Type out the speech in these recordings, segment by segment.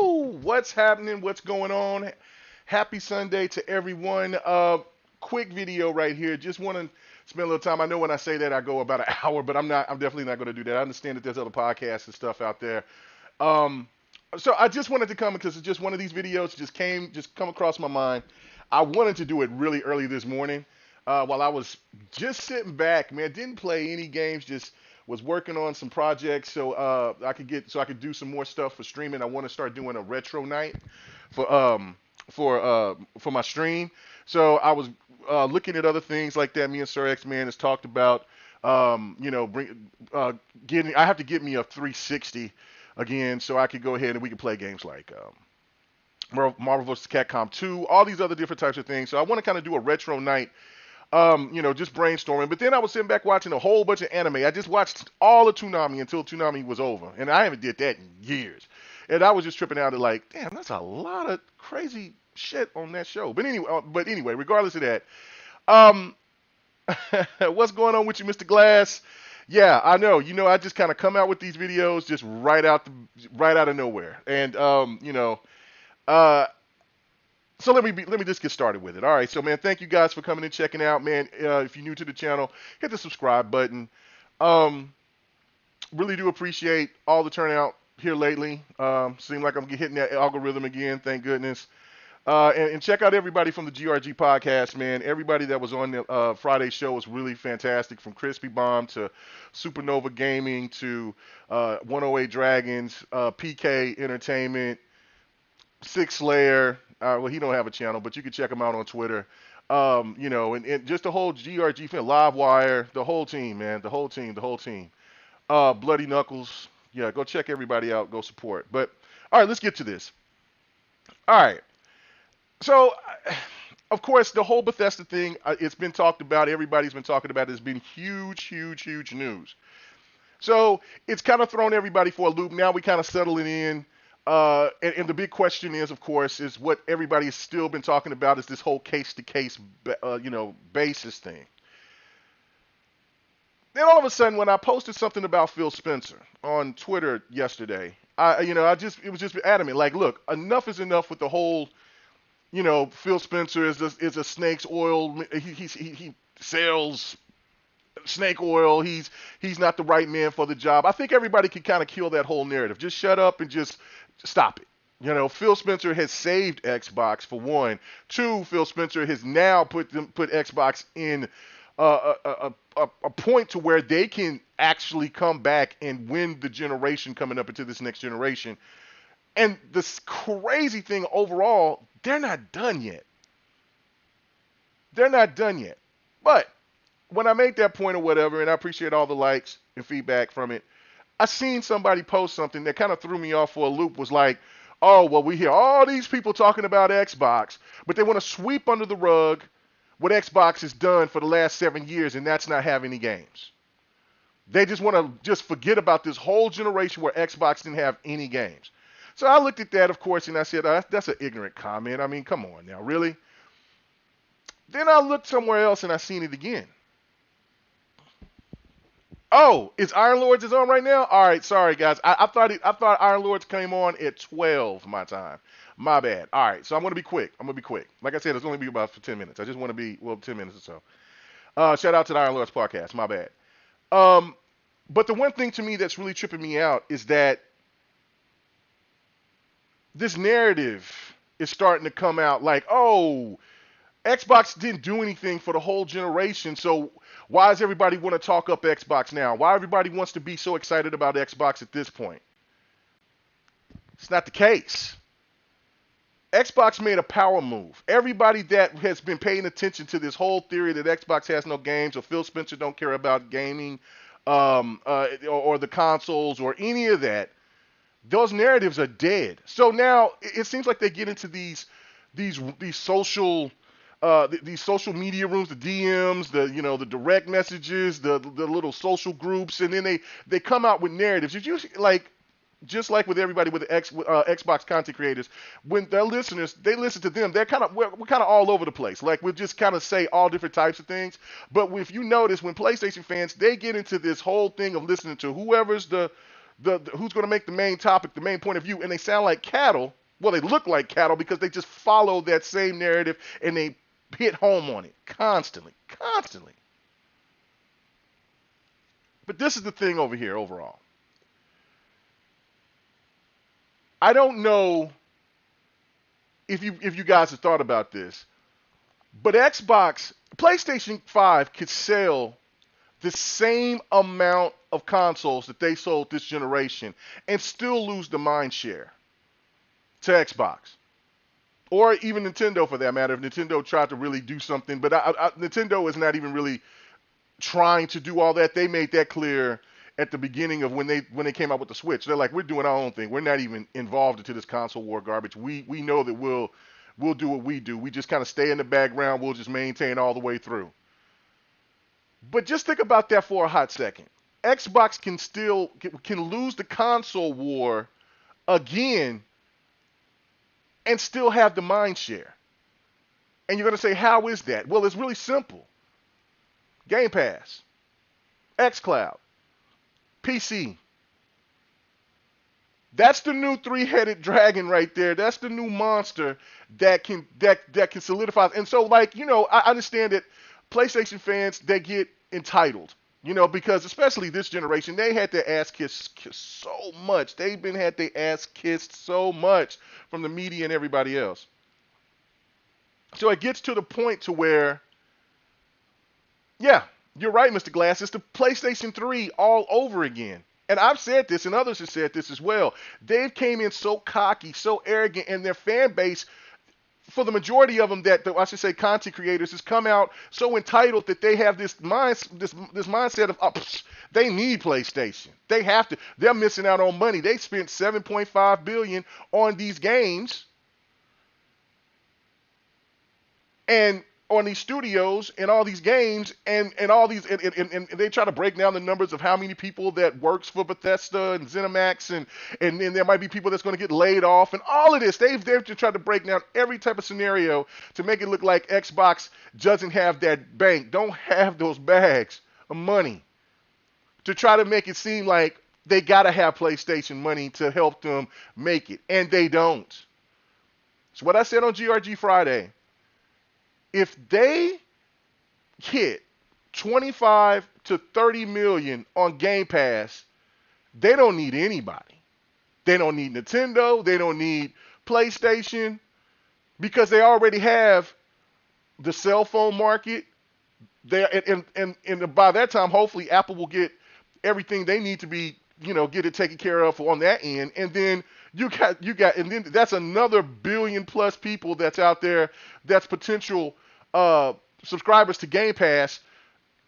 Woo! What's happening? What's going on? Happy Sunday to everyone. Quick video right here. Just want to spend a little time. I know when I say that I go about an hour, but I'm not. I'm definitely not going to do that. I understand that there's other podcasts and stuff out there. Um, so I just wanted to come because it's just one of these videos just come across my mind. I wanted to do it really early this morning, while I was just sitting back. Man, didn't play any games. Just was working on some projects I could do some more stuff for streaming. I want to start doing a retro night for for my stream. So I was looking at other things like that. Me and Sir X Man has talked about. Bring getting. I have to get me a 360 again, so I could go ahead and we can play games like Marvel vs. Capcom 2, all these other different types of things. So I want to kind of do a retro night, just brainstorming. But then I was sitting back watching a whole bunch of anime. I just watched all of Toonami until Toonami was over, and I haven't did that in years. And I was just tripping out at like, damn, that's a lot of crazy shit on that show. But anyway, regardless of that, um, what's going on with you, Mr. Glass? Yeah, I know. I just kind of come out with these videos just right out of nowhere, and uh, so let me just get started with it. All right, so man, thank you guys for coming and checking out, man. If you're new to the channel, hit the subscribe button. Um, really do appreciate all the turnout here lately. Seem like I'm hitting that algorithm again. Thank goodness. And check out everybody from the GRG podcast, man. Everybody that was on the Friday show was really fantastic, from Crispy Bomb to Supernova Gaming to 108 Dragons, PK Entertainment, Six Slayer. Well, he don't have a channel, but you can check him out on Twitter. And just the whole GRG fan, Livewire, the whole team, man, the whole team. Bloody Knuckles, yeah, go check everybody out, go support. But all right, let's get to this. All right, so of course the whole Bethesda thing, it's been talked about. Everybody's been talking about it. It's been huge, huge, huge news. So it's kind of thrown everybody for a loop. Now we kind of settling in. And the big question is, of course, is what everybody has still been talking about is this whole case-to-case, basis thing. Then all of a sudden, when I posted something about Phil Spencer on Twitter yesterday, it was just adamant. Like, look, enough is enough with the whole, Phil Spencer is a snake's oil. He sells snake oil. He's not the right man for the job. I think everybody can kind of kill that whole narrative. Just shut up and just stop it. Phil Spencer has saved Xbox for one. Two, Phil Spencer has now put Xbox in a point to where they can actually come back and win the generation coming up into this next generation. And the crazy thing overall, they're not done yet. They're not done yet. But when I make that point or whatever, and I appreciate all the likes and feedback from it, I seen somebody post something that kind of threw me off for a loop. Was like, oh, well, we hear all these people talking about Xbox, but they want to sweep under the rug what Xbox has done for the last 7 years, and that's not have any games. They just want to just forget about this whole generation where Xbox didn't have any games. So I looked at that, of course, and I said, that's an ignorant comment. I mean, come on now, really? Then I looked somewhere else and I seen it again. Oh, is Iron Lords is on right now? All right, sorry guys. I thought Iron Lords came on at 12 my time. My bad. All right, so I'm gonna be quick. Like I said, it's only be about for 10 minutes. I just want to be 10 minutes or so. Shout out to the Iron Lords podcast. My bad. Um, but the one thing to me that's really tripping me out is that this narrative is starting to come out like, oh, Xbox didn't do anything for the whole generation, so why does everybody want to talk up Xbox now? Why everybody wants to be so excited about Xbox at this point? It's not the case. Xbox made a power move. Everybody that has been paying attention to this whole theory that Xbox has no games or Phil Spencer don't care about gaming, or the consoles or any of that, those narratives are dead. So now it seems like they get into these social these social media rooms, the DMs, the direct messages, the little social groups, and then they come out with narratives. It's usually like just like with everybody with Xbox content creators, when their listeners, they listen to them, we're kind of all over the place. Like we'll just kind of say all different types of things. But if you notice, when PlayStation fans, they get into this whole thing of listening to whoever's the who's going to make the main topic, the main point of view, and they sound like cattle. Well, they look like cattle because they just follow that same narrative and they hit home on it constantly, constantly. But this is the thing over here overall. I don't know if you guys have thought about this, but PlayStation 5 could sell the same amount of consoles that they sold this generation and still lose the mind share to Xbox. Or even Nintendo for that matter, if Nintendo tried to really do something. But Nintendo is not even really trying to do all that. They made that clear at the beginning of when they came out with the Switch. They're like, we're doing our own thing. We're not even involved into this console war garbage. We know that we'll do what we do. We just kind of stay in the background. We'll just maintain all the way through. But just think about that for a hot second. Xbox can lose the console war again and still have the mind share. And you're going to say, how is that? Well, it's really simple. Game Pass, xCloud, PC. That's the new three-headed dragon right there. That's the new monster that can solidify. And so, like, I understand that PlayStation fans, they get entitled, because especially this generation, they had their ass kissed so much. They've had their ass kissed so much from the media and everybody else. So it gets to the point to where, yeah, you're right, Mr. Glass. It's the PlayStation 3 all over again. And I've said this, and others have said this as well. They've came in so cocky, so arrogant, and their fan base, for the majority of them, I should say content creators, has come out so entitled that they have this mindset of, they need PlayStation. They have to. They're missing out on money. They spent $7.5 billion on these games and on these studios and all these games and all these and they try to break down the numbers of how many people that works for Bethesda and ZeniMax and then there might be people that's going to get laid off and all of this. They've tried to break down every type of scenario to make it look like Xbox doesn't have that bank, don't have those bags of money, to try to make it seem like they got to have PlayStation money to help them make it, and they don't. It's what I said on GRG Friday. If they hit 25 to 30 million on Game Pass, they don't need anybody. They don't need Nintendo. They don't need PlayStation because they already have the cell phone market. And by that time, hopefully, Apple will get everything they need to be, get it taken care of on that end. And then you got, and then that's another billion plus people that's out there that's potential subscribers to Game Pass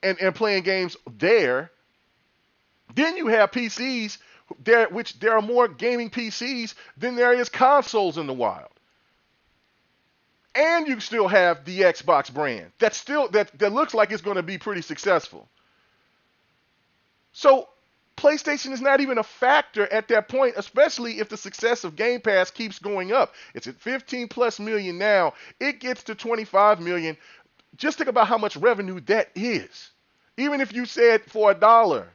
and playing games there. Then you have PCs there, which there are more gaming PCs than there is consoles in the wild. And you still have the Xbox brand that looks like it's going to be pretty successful. So PlayStation is not even a factor at that point, especially if the success of Game Pass keeps going up. It's at 15 plus million now. It gets to 25 million. Just think about how much revenue that is. Even if you said for $1,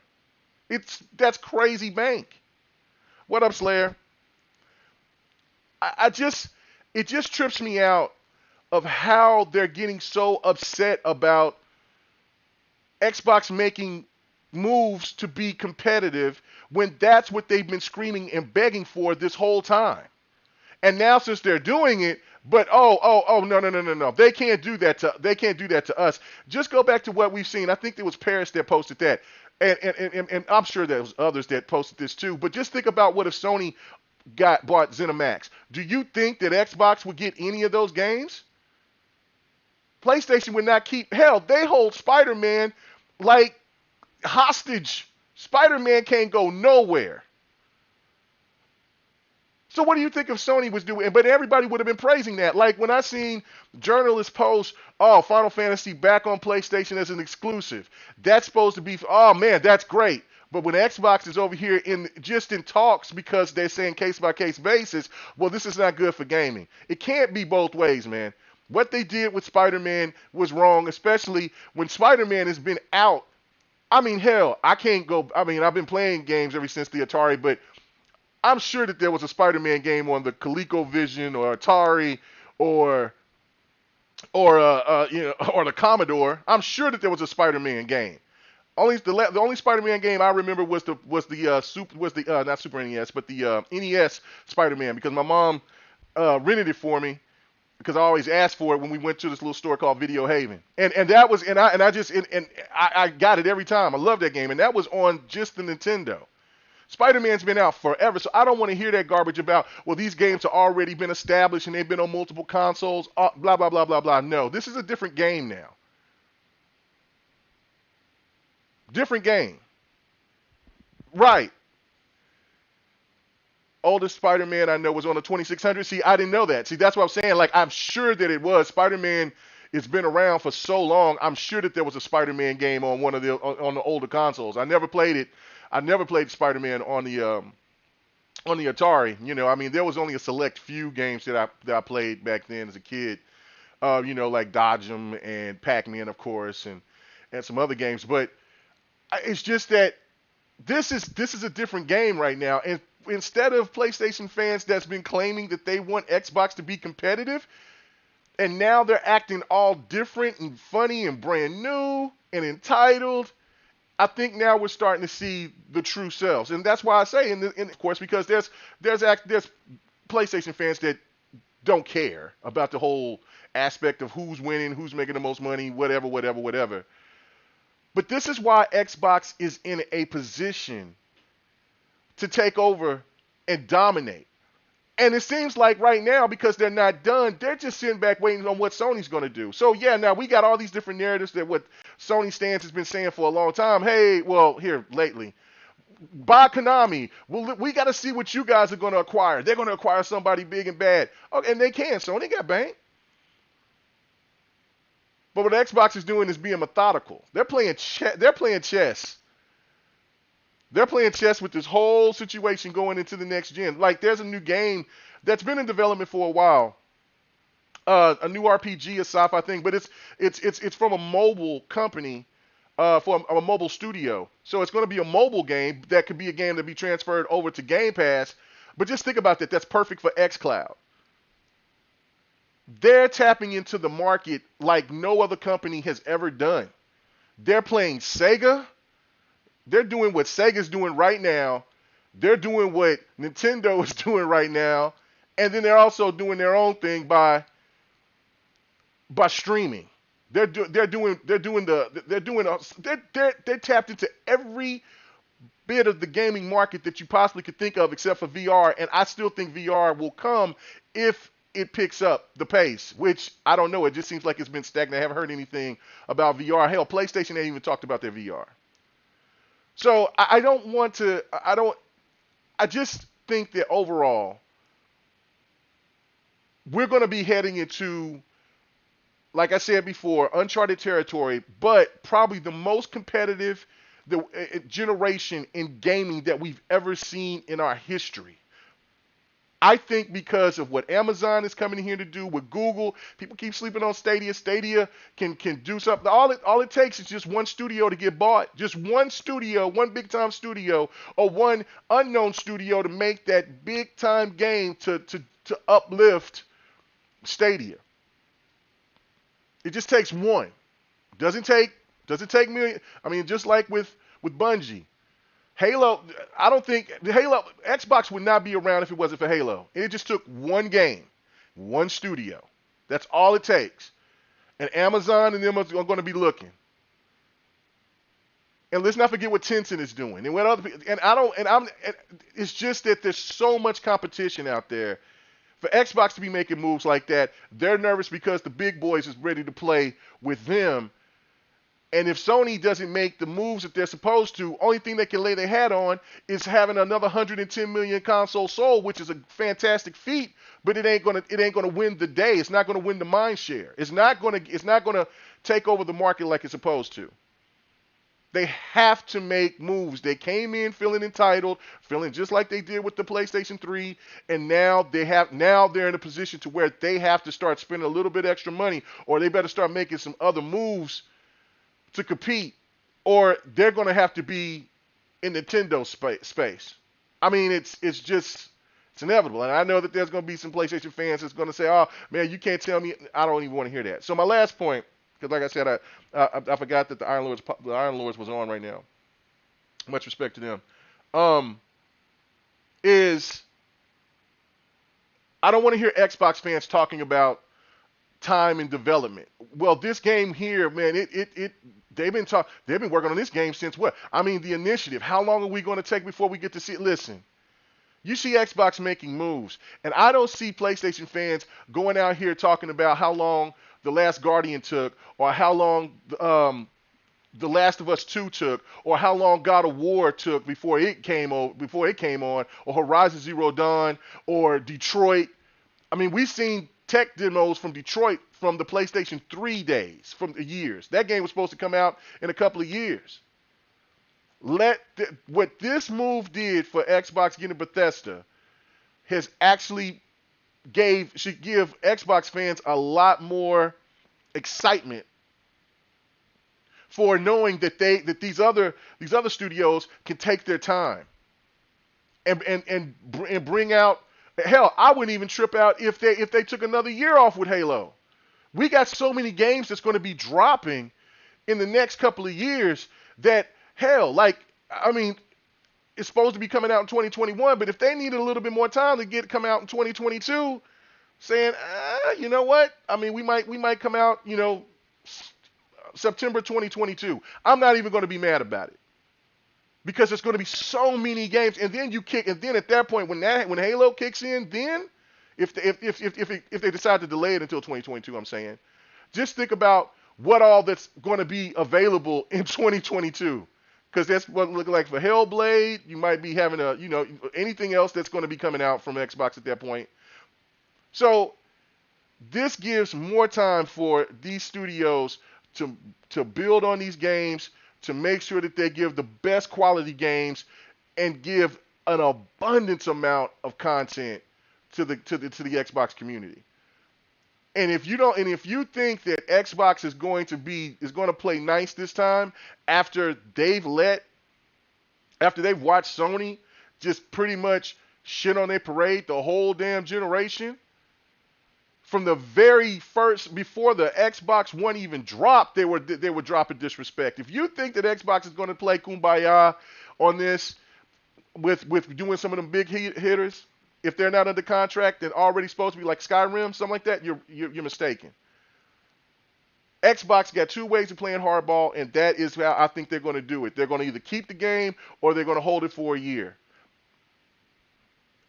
that's crazy bank. What up, Slayer? It just trips me out of how they're getting so upset about Xbox making moves to be competitive when that's what they've been screaming and begging for this whole time. And now since they're doing it, but no. They can't do that to us. Just go back to what we've seen. I think there was Paris that posted that. And I'm sure there was others that posted this too. But just think about what if Sony bought ZeniMax. Do you think that Xbox would get any of those games? PlayStation would not keep. Hell, they hold Spider-Man like hostage. Spider-Man can't go nowhere. So what do you think if Sony was doing? But everybody would have been praising that. Like when I seen journalists post, oh, Final Fantasy back on PlayStation as an exclusive. That's supposed to be, oh man, that's great. But when Xbox is over here in talks because they're saying case-by-case basis, well, this is not good for gaming. It can't be both ways, man. What they did with Spider-Man was wrong, especially when Spider-Man has been out I mean, hell, I can't go. I mean, I've been playing games ever since the Atari, but I'm sure that there was a Spider-Man game on the ColecoVision or Atari or or the Commodore. I'm sure that there was a Spider-Man game. The only Spider-Man game I remember was the not Super NES but the NES Spider-Man, because my mom rented it for me because I always asked for it when we went to this little store called Video Haven, and that was and I just and I got it every time. I love that game, and that was on just the Nintendo. Spider-Man's been out forever, so I don't want to hear that garbage about, well, these games have already been established and they've been on multiple consoles, blah, blah, blah, blah, blah. No, this is a different game now. Different game. Right. Oldest Spider-Man I know was on the 2600. See, I didn't know that. See, that's what I'm saying. Like, I'm sure that it was. Spider-Man has been around for so long. I'm sure that there was a Spider-Man game on one of on the older consoles. I never played it. I never played Spider-Man on the Atari. I mean, there was only a select few games that I played back then as a kid. Like Dodgem and Pac-Man, of course, and some other games. But it's just that this is a different game right now. And instead of PlayStation fans that's been claiming that they want Xbox to be competitive, and now they're acting all different and funny and brand new and entitled, I think now we're starting to see the true selves. And that's why I say, of course, because there's PlayStation fans that don't care about the whole aspect of who's winning, who's making the most money, whatever, whatever, whatever. But this is why Xbox is in a position to take over and dominate. And it seems like right now, because they're not done, they're just sitting back waiting on what Sony's going to do. So, yeah, now we got all these different narratives that what Sony stands has been saying for a long time. Hey, well, here, lately, buy Konami. Well, we got to see what you guys are going to acquire. They're going to acquire somebody big and bad. Oh, and they can. Sony got banked. But what Xbox is doing is being methodical. They're playing chess. They're playing chess with this whole situation going into the next gen. Like, there's a new game that's been in development for a while, a new RPG, a sci-fi thing, but it's from a mobile company, for a mobile studio. So it's going to be a mobile game that could be a game that be transferred over to Game Pass. But just think about that. That's perfect for xCloud. They're tapping into the market like no other company has ever done. They're playing Sega. They're doing what Sega's doing right now. They're doing what Nintendo is doing right now, and then they're also doing their own thing by streaming. They're tapped into every bit of the gaming market that you possibly could think of, except for VR. And I still think VR will come if it picks up the pace, which I don't know. It just seems like it's been stagnant. I haven't heard anything about VR. Hell, PlayStation ain't even talked about their VR. So I just think that overall, we're going to be heading into, like I said before, uncharted territory, but probably the most competitive generation in gaming that we've ever seen in our history. I think because of what Amazon is coming here to do with Google. People keep sleeping on Stadia. Stadia can do something. All it takes is just one studio to get bought. Just one studio, one big time studio, or one unknown studio to make that big time game to uplift Stadia. It just takes one. Doesn't take million. I mean, just like with Bungie. Halo, I don't think Xbox would not be around if it wasn't for Halo. It just took one game, one studio. That's all it takes. And Amazon and them are going to be looking. And let's not forget what Tencent is doing. And what other people, it's just that there's so much competition out there. For Xbox to be making moves like that, they're nervous because the big boys is ready to play with them. And if Sony doesn't make the moves that they're supposed to, only thing they can lay their hat on is having another 110 million consoles sold, which is a fantastic feat, but it ain't gonna win the day. It's not gonna win the mind share. It's not gonna take over the market like it's supposed to. They have to make moves. They came in feeling entitled, feeling just like they did with the PlayStation 3, and now they're in a position to where they have to start spending a little bit extra money, or they better start making some other moves to compete or they're going to have to be in Nintendo space. I mean, it's inevitable, and I know that there's going to be some PlayStation fans that's going to say, "Oh man, you can't tell me." I don't even want to hear that. So my last point, because like I said, I forgot that the Iron Lords was on right now. Much respect to them. Um, is I don't want to hear Xbox fans talking about time and development. Well, this game here, man, they've been working on this game since what? I mean, the initiative. How long are we going to take before we get to see it? Listen, you see Xbox making moves, and I don't see PlayStation fans going out here talking about how long The Last Guardian took, or how long The Last of Us 2 took, or how long God of War took before it came on, or Horizon Zero Dawn, or Detroit. I mean, we've seen tech demos from Detroit from the PlayStation 3 days, from the years. That game was supposed to come out in a couple of years. What this move did for Xbox getting Bethesda has actually should give Xbox fans a lot more excitement for knowing that these other studios can take their time and bring out. Hell, I wouldn't even trip out if they took another year off with Halo. We got so many games that's going to be dropping in the next couple of years that hell, like I mean, it's supposed to be coming out in 2021, but if they needed a little bit more time to come out in 2022, saying, you know what? I mean, we might come out, September 2022. I'm not even going to be mad about it because there's going to be so many games, and then and then at that point when Halo kicks in, then if they decide to delay it until 2022, I'm saying, just think about what all that's going to be available in 2022. Because that's what it looks like for Hellblade. You might be having anything else that's going to be coming out from Xbox at that point. So this gives more time for these studios to build on these games, to make sure that they give the best quality games and give an abundance amount of content to the Xbox community. And if you think that Xbox is going to play nice this time after they've watched Sony just pretty much shit on their parade the whole damn generation, from the very first, before the Xbox One even dropped, they were dropping disrespect. If you think that Xbox is going to play kumbaya on this with doing some of them big hitters, if they're not under contract and already supposed to be like Skyrim, something like that, you're mistaken. Xbox got two ways of playing hardball, and that is how I think they're going to do it. They're going to either keep the game or they're going to hold it for a year.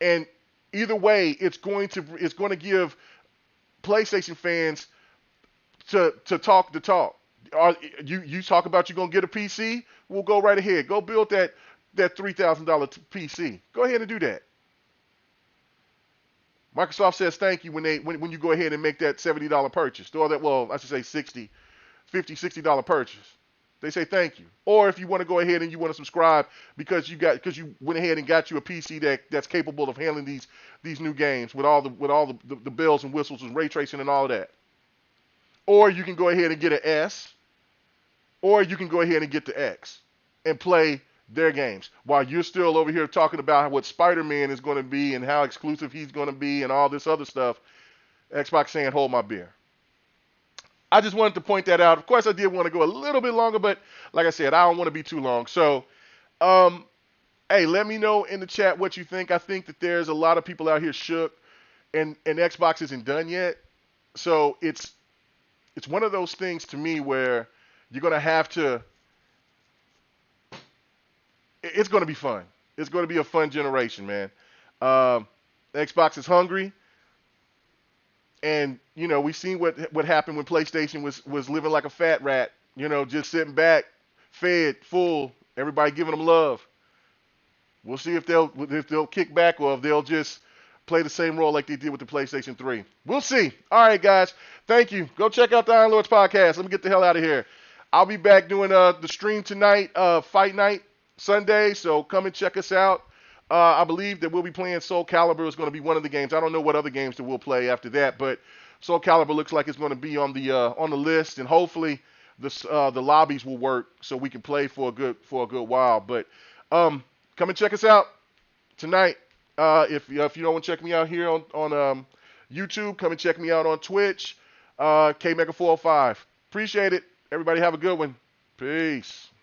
And either way, it's going to give PlayStation fans to talk the talk. You talk about you're going to get a PC? We'll go right ahead. Go build that $3,000 PC. Go ahead and do that. Microsoft says thank you when you go ahead and make that $70 purchase. Or that, well, I should say $60 purchase. They say thank you. Or if you want to go ahead and you want to subscribe because you went ahead and got you a PC that's capable of handling these new games with all the bells and whistles and ray tracing and all of that. Or you can go ahead and get an S, or you can go ahead and get the X and play their games while you're still over here talking about what Spider-Man is going to be and how exclusive he's going to be and all this other stuff. Xbox saying hold my beer. I just wanted to point that out. Of course, I did want to go a little bit longer, but like I said, I don't want to be too long. So, hey, let me know in the chat what you think. I think that there's a lot of people out here shook, and Xbox isn't done yet. So it's one of those things to me where you're going to have to. It's going to be fun. It's going to be a fun generation, man. Xbox is hungry. And, we've seen what happened when PlayStation was living like a fat rat, just sitting back, fed, full, everybody giving them love. We'll see if they'll kick back or if they'll just play the same role like they did with the PlayStation 3. We'll see. All right, guys. Thank you. Go check out the Iron Lords podcast. Let me get the hell out of here. I'll be back doing the stream tonight, Fight Night Sunday, so come and check us out. I believe that we'll be playing Soul Calibur. Is going to be one of the games. I don't know what other games that we'll play after that, but Soul Calibur looks like it's going to be on the list, and hopefully the lobbies will work so we can play for a good while. But come and check us out tonight. If you don't want to check me out here on YouTube, come and check me out on Twitch. KMega405. Appreciate it. Everybody have a good one. Peace.